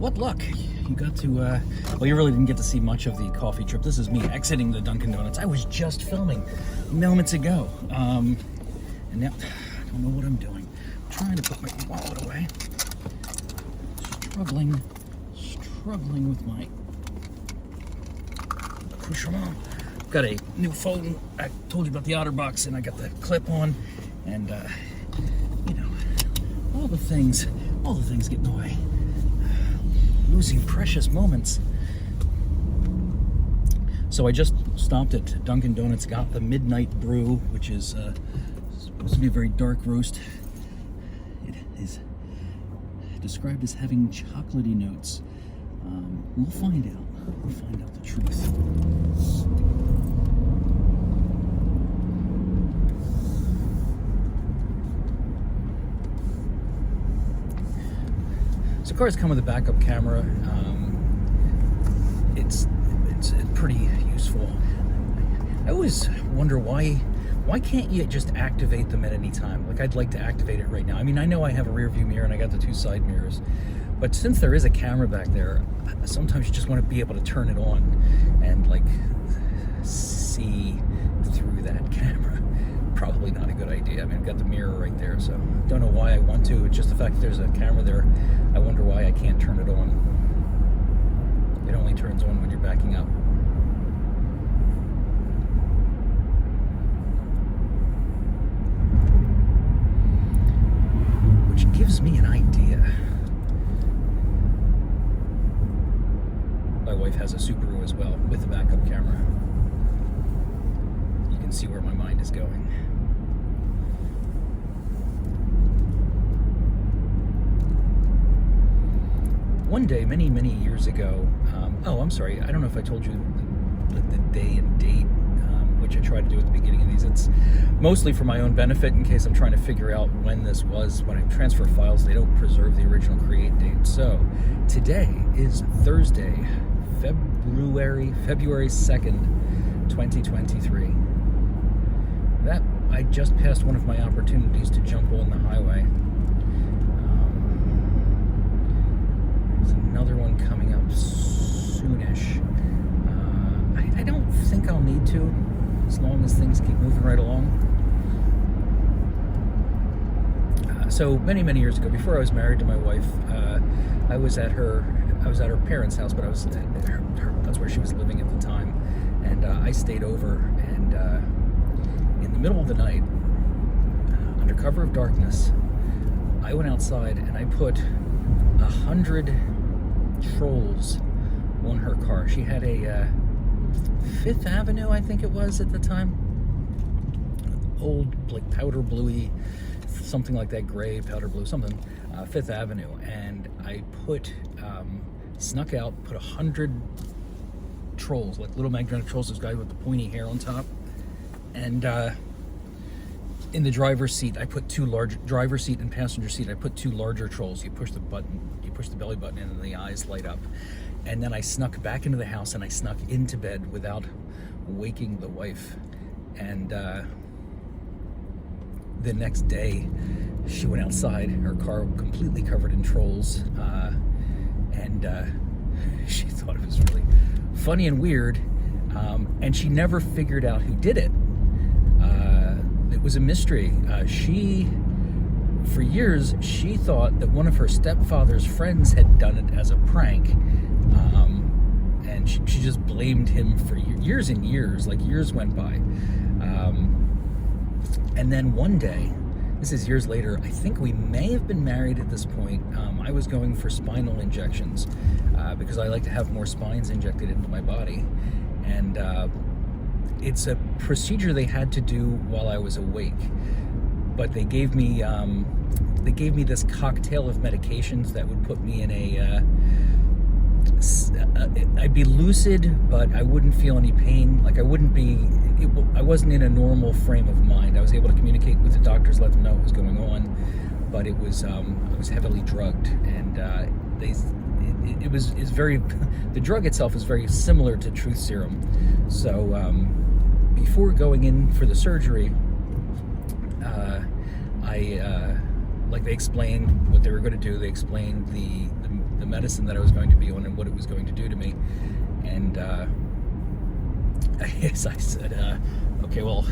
What luck. You got to, well, you really didn't get to see much of the coffee trip. This is me exiting the Dunkin' Donuts. I was just filming moments ago. And now, I don't know what I'm doing. I'm trying to put my wallet away. Struggling with my accoutrement. Got a new phone. I told you about the OtterBox, and I got the clip on, and you know, all the things get in the way. Losing precious moments. So I just stopped at Dunkin' Donuts, got the Midnight Brew, which is supposed to be a very dark roast. It is described as having chocolatey notes. We'll find out. We'll find out the truth. So cars come with a backup camera. It's pretty useful. I always wonder why can't you just activate them at any time? Like, I'd like to activate it right now. I mean, I know I have a rear view mirror and I got the two side mirrors, but since there is a camera back there, sometimes you just want to be able to turn it on and like see through that camera. Probably not a good idea. I mean, I've got the mirror right there, so don't know why I want to. It's just the fact that there's a camera there. I wonder why I can't turn it on. It only turns on when you're backing up. Which gives me an idea. My wife has a Subaru as well with a backup camera. You can see where my mind is going. One day, many years ago, I'm sorry, I don't know if I told you the day and date, which I try to do at the beginning of these. It's mostly for my own benefit in case I'm trying to figure out when this was. When I transfer files, they don't preserve the original create date. So today is Thursday, February 2nd, 2023. That, I just passed one of my opportunities to jump on the highway. There's another one coming up soonish. I don't think I'll need to, as long as things keep moving right along. So many years ago, before I was married to my wife, I was at her parents' house, but I was that's where she was living at the time, and I stayed over, and in the middle of the night, under cover of darkness, I went outside and I put 100 trolls on her car. She had a Fifth Avenue, I think it was at the time. Old, like powder bluey, something like that, gray, powder blue, something. Fifth Avenue. And I snuck out, put 100 trolls, like little magnetic trolls, this guy with the pointy hair on top. And in the driver's seat, I put driver's seat and passenger seat, I put two larger trolls. You push the belly button in and the eyes light up. And then I snuck back into the house and I snuck into bed without waking the wife. And the next day, she went outside, her car completely covered in trolls. And she thought it was really funny and weird. And she never figured out who did it. It was a mystery. For years, she thought that one of her stepfather's friends had done it as a prank. And she just blamed him for years and years, like years went by. And then one day, this is years later, I think we may have been married at this point. I was going for spinal injections because I like to have more spines injected into my body. And it's a procedure they had to do while I was awake. But they gave me this cocktail of medications that would put me in I'd be lucid, but I wouldn't feel any pain. Like I wasn't in a normal frame of mind. I was able to communicate with the doctors, let them know what was going on, but I was heavily drugged, and it's very, the drug itself is very similar to truth serum. So before going in for the surgery, like they explained what they were going to do. They explained the the medicine that I was going to be on and what it was going to do to me. And as I said, okay, well,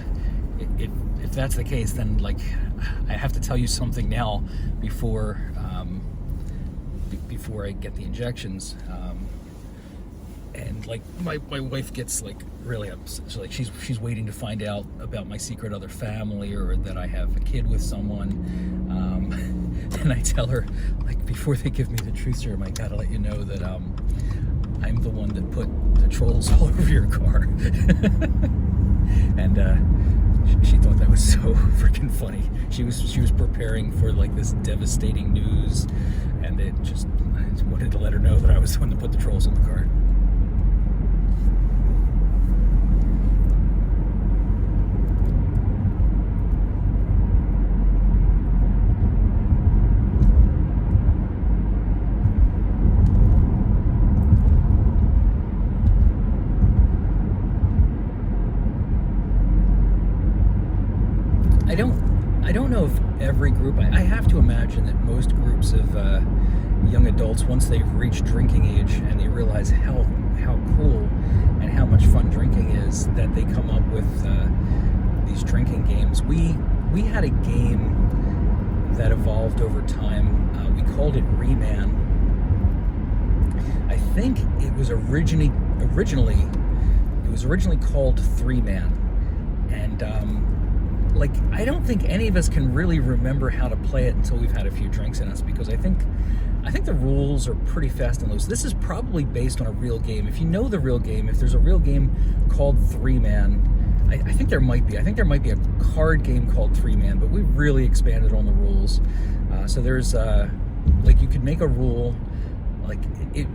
if that's the case, then like I have to tell you something now before I get the injections. And like my wife gets like really upset. So, like she's waiting to find out about my secret other family, or that I have a kid with someone. And I tell her, like, before they give me the truth serum, I gotta let you know that I'm the one that put the trolls all over your car. And she thought that was so freaking funny. She was preparing for like this devastating news, and I wanted to let her know that I was the one that put the trolls in the car. I don't know if every group, I have to imagine that most groups of young adults, once they've reached drinking age and they realize how cool and how much fun drinking is, that they come up with these drinking games. We had a game that evolved over time. We called it Reman. I think it was originally called Three Man. And like, I don't think any of us can really remember how to play it until we've had a few drinks in us, because I think the rules are pretty fast and loose. This is probably based on a real game. If you know the real game, if there's a real game called Three Man, I think there might be. I think there might be a card game called Three Man, but we really expanded on the rules. So there's like, you could make a rule, like it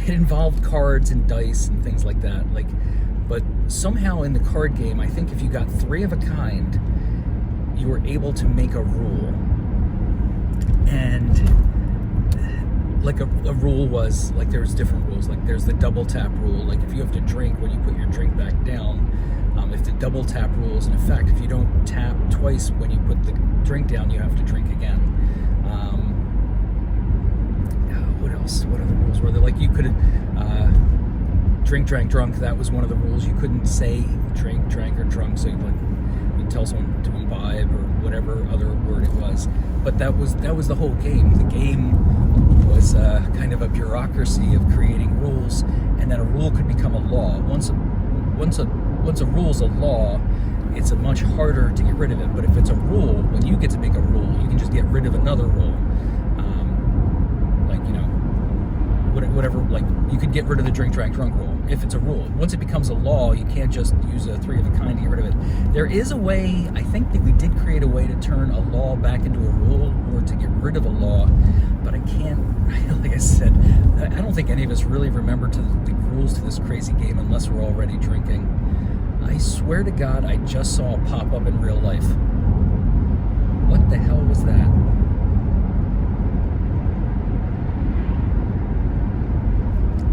involved cards and dice and things like that. Like, but somehow in the card game, I think if you got three of a kind, you were able to make a rule. And like a rule was, like, there's different rules. Like, there's the double tap rule. Like, if you have to drink when you put your drink back down, if the double tap rule is in effect, if you don't tap twice when you put the drink down, you have to drink again. What else? What other rules were there? Like, you could drink, drank, drunk. That was one of the rules. You couldn't say drink, drank, or drunk. So you'd tell someone to imbibe or whatever other word it was. But that was the whole game. The game was kind of a bureaucracy of creating rules, and then a rule could become a law. Once a rule's a law, it's much harder to get rid of it. But if it's a rule, when you get to make a rule, you can just get rid of another rule. Like, you know, whatever. Like, you could get rid of the drink, drank, drunk rule if it's a rule. Once it becomes a law, you can't just use a three of a kind to get rid of it. There is a way. I think that we did create a way to turn a law back into a rule, or to get rid of a law. But I can't. Like I said, I don't think any of us really remember the rules to this crazy game unless we're already drinking. I swear to God, I just saw it pop up in real life. What the hell was that?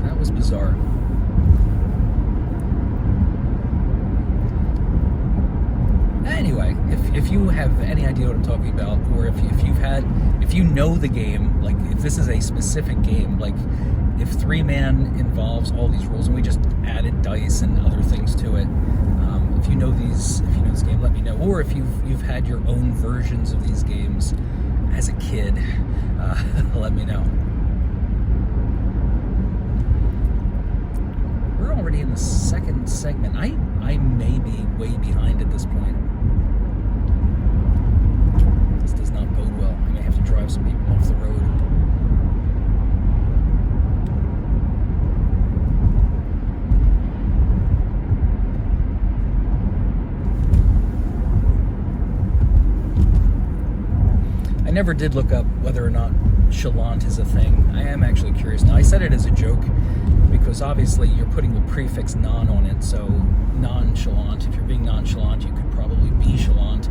That was bizarre. Anyway, if you have any idea what I'm talking about, or if you know the game, like if this is a specific game, like if Three Man involves all these rules and we just added dice and other things to it, if you know this game, let me know. Or if you've had your own versions of these games as a kid, let me know. We're already in the second segment. I may be way behind at this point. This does not bode well. I may have to drive some people off the road. I never did look up whether or not chalant is a thing. I am actually curious now. I said it as a joke because obviously you're putting the prefix non on it, so nonchalant. If you're being nonchalant, you could probably be chalant.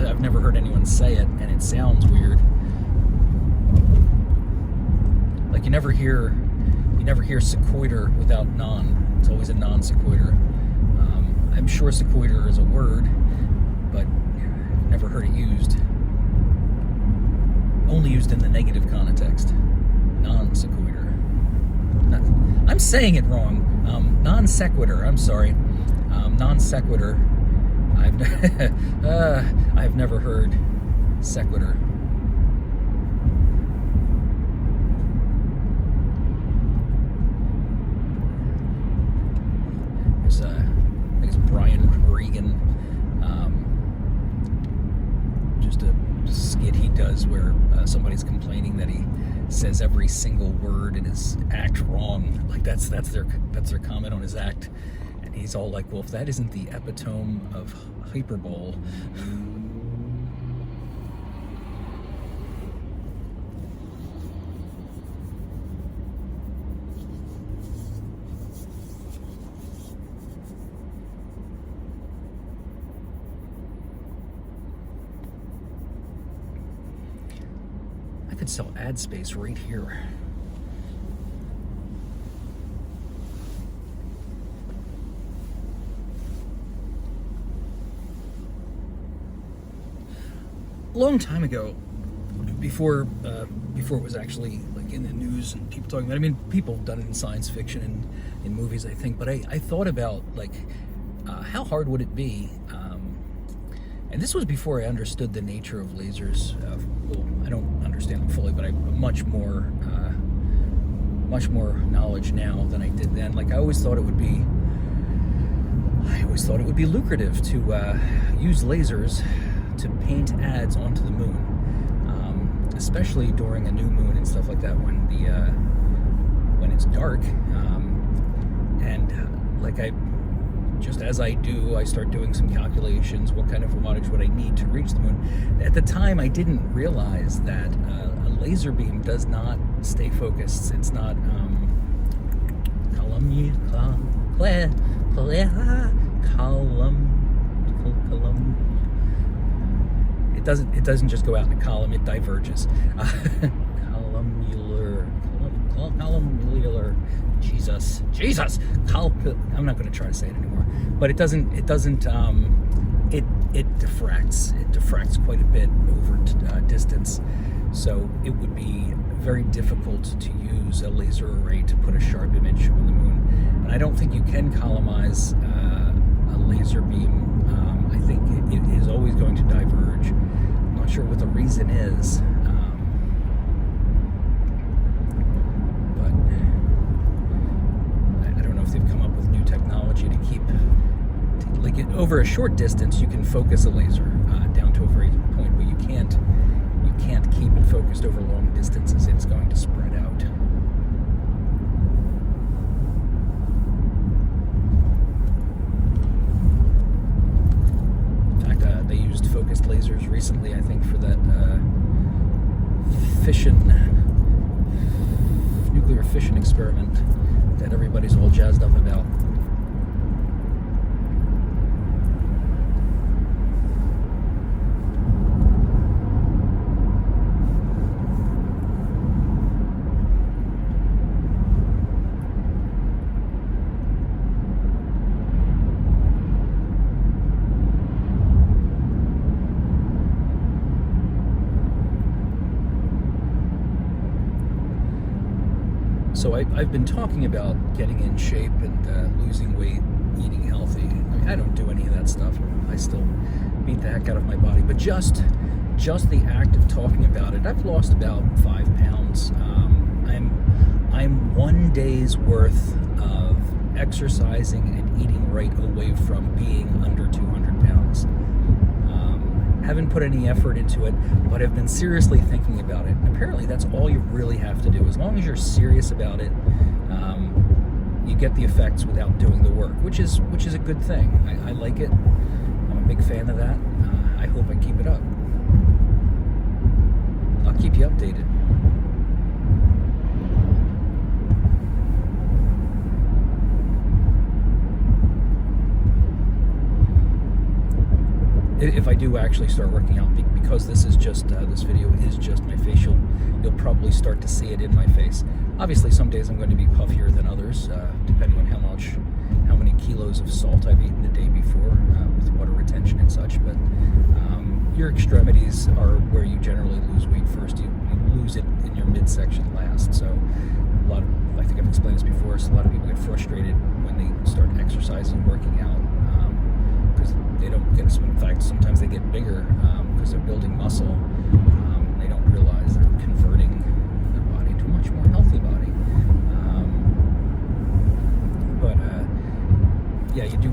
I've never heard anyone say it, and it sounds weird. Like you never hear sequitur without non. It's always a non sequitur. I'm sure sequitur is a word, but never heard it used. Only used in the negative context. Non sequitur. I'm saying it wrong. Non sequitur. I'm sorry. Non sequitur. I've never heard sequitur. There's I think it's Brian Regan. Just a skit he does where somebody's complaining that he says every single word in his act wrong. Like that's their comment on his act, and he's all like, "Well, if that isn't the epitome of hyperbole." I could sell ad space right here. A long time ago, before it was actually like in the news and people talking about it, I mean, people have done it in science fiction and in movies, I think, but I thought about like how hard would it be, and this was before I understood the nature of lasers. Well, I don't understand them fully, but I have much more knowledge now than I did then. Like I always thought it would be lucrative to use lasers to paint ads onto the moon, especially during a new moon and stuff like that, when it's dark, and like just as I do, I start doing some calculations. What kind of wattage would I need to reach the moon? At the time, I didn't realize that a laser beam does not stay focused. It's not It doesn't just go out in a column. It diverges. Columnar. Jesus. I'm not going to try to say it anymore. But it doesn't. It diffracts. It diffracts quite a bit over distance. So it would be very difficult to use a laser array to put a sharp image on the moon. And I don't think you can columnize a laser beam. I think it is always going to diverge. I'm not sure what the reason is. But I don't know if they've come up with new technology to keep, like over a short distance, you can focus a laser down to a very point, but you can't keep it focused over long distances. It's going to spread out. In fact, they used focused lasers recently, I think, for that nuclear fission experiment that everybody's all jazzed up about. So I've been talking about getting in shape and losing weight, eating healthy. I mean, I don't do any of that stuff. I still beat the heck out of my body. But just the act of talking about it, I've lost about 5 pounds. I'm 1 day's worth of exercising and eating right away from being under 200 pounds. Haven't put any effort into it, but I've been seriously thinking about it. And apparently that's all you really have to do. As long as you're serious about it, you get the effects without doing the work, which is a good thing. I like it. I'm a big fan of that. I hope I keep it up. I'll keep you updated. If I do actually start working out, because this is just this video is just my facial, you'll probably start to see it in my face. Obviously, some days I'm going to be puffier than others, depending on how many kilos of salt I've eaten the day before with water retention and such. But your extremities are where you generally lose weight first. You lose it in your midsection last. So course, a lot of people get frustrated when they start exercising, working out, because they don't get. In fact, sometimes they get bigger because they're building muscle. They don't realize they're converting their body to a much more healthy body. Yeah, you do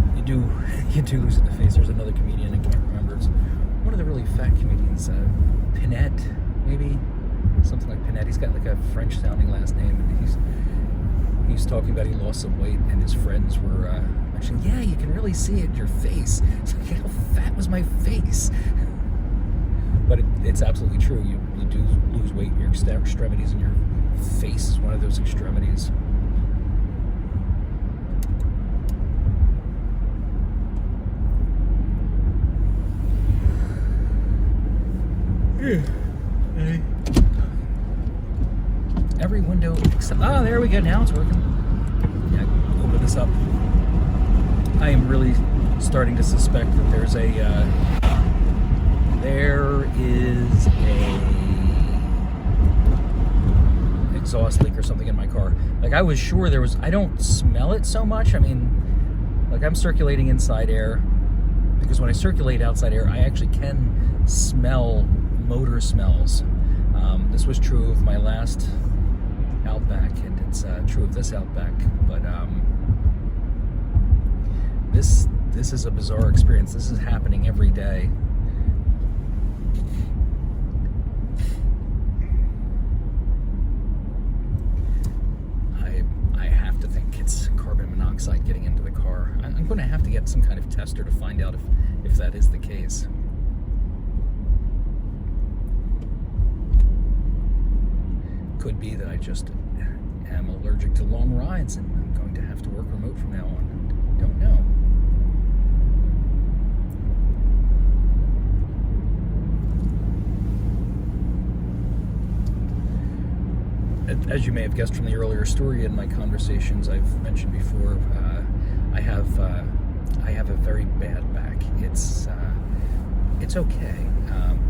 lose it in the face. There's another comedian, I can't remember. It's one of the really fat comedians, Pinette, maybe something like Pinette. He's got like a French-sounding last name, and he's talking about he lost some weight, and his friends were mentioning, yeah, you can really see it in your face. It's like, how fat was my face? But it's absolutely true. You do lose weight in your extremities, and your face is one of those extremities. Every window except, oh, there we go, now it's working. Yeah, open this up. I am really starting to suspect that there is a exhaust leak or something in my car. Like, I was sure there was. I don't smell it so much. I mean, like, I'm circulating inside air, because when I circulate outside air, I actually can smell motor smells. This was true of my last Outback, and it's true of this Outback. But this is a bizarre experience. This is happening every day. I have to think it's carbon monoxide getting into the car. I'm going to have to get some kind of tester to find out if that is the case. Could be that I just am allergic to long rides, and I'm going to have to work remote from now on. Don't know. As you may have guessed from the earlier story in my conversations, I've mentioned before, I have a very bad back. It's okay.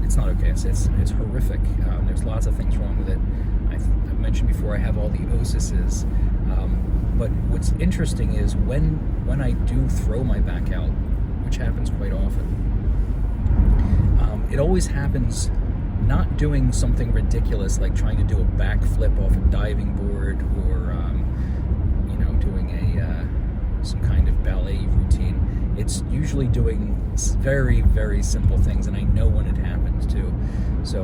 It's not okay. It's horrific. There's lots of things wrong with it. I've mentioned before, I have all the osises. But what's interesting is when I do throw my back out, which happens quite often, it always happens not doing something ridiculous like trying to do a backflip off a diving board, or doing some kind of ballet routine. It's usually doing very, very simple things, and I know when it happens too. So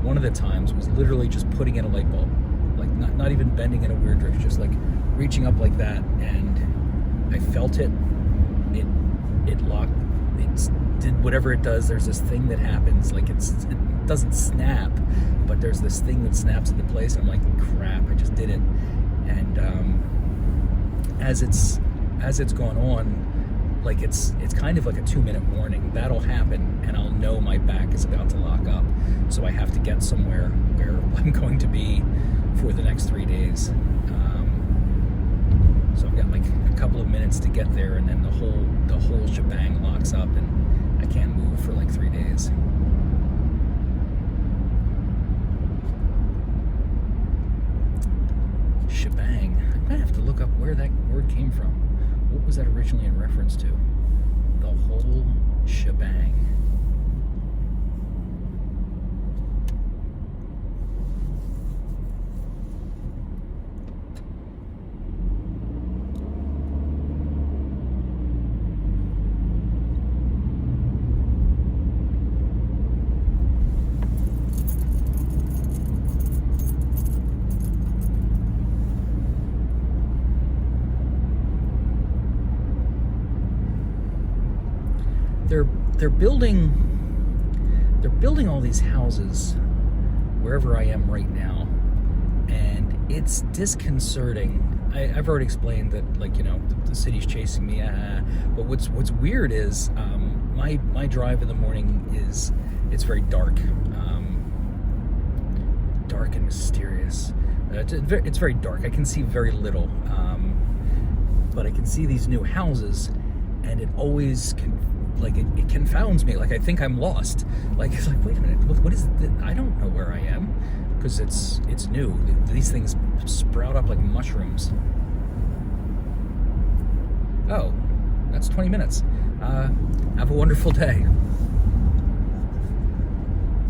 one of the times was literally just putting in a light bulb, like not even bending in a weird direction, just like reaching up like that, and I felt it. It locked. It did whatever it does. There's this thing that happens, like it doesn't snap, but there's this thing that snaps into place, and I'm like, crap, I just did it. And as it's gone on, like it's kind of like a 2-minute warning. That'll happen, and I'll know my back is about to lock up. So I have to get somewhere where I'm going to be for the next 3 days. So I've got like a couple of minutes to get there, and then the whole shebang locks up, and I can't move for like 3 days. Shebang. I'm gonna have to look up where that word came from. What was that originally in reference to? The whole shebang. They're building all these houses wherever I am right now, and it's disconcerting. I've already explained that, like, the city's chasing me. But what's weird is my drive in the morning it's very dark, dark and mysterious. It's very dark. I can see very little, but I can see these new houses, and it always it confounds me. Like, I think I'm lost. Like, it's like, wait a minute, what is it? I don't know where I am, because it's new. These things sprout up like mushrooms. oh, that's 20 minutes. Have a wonderful day.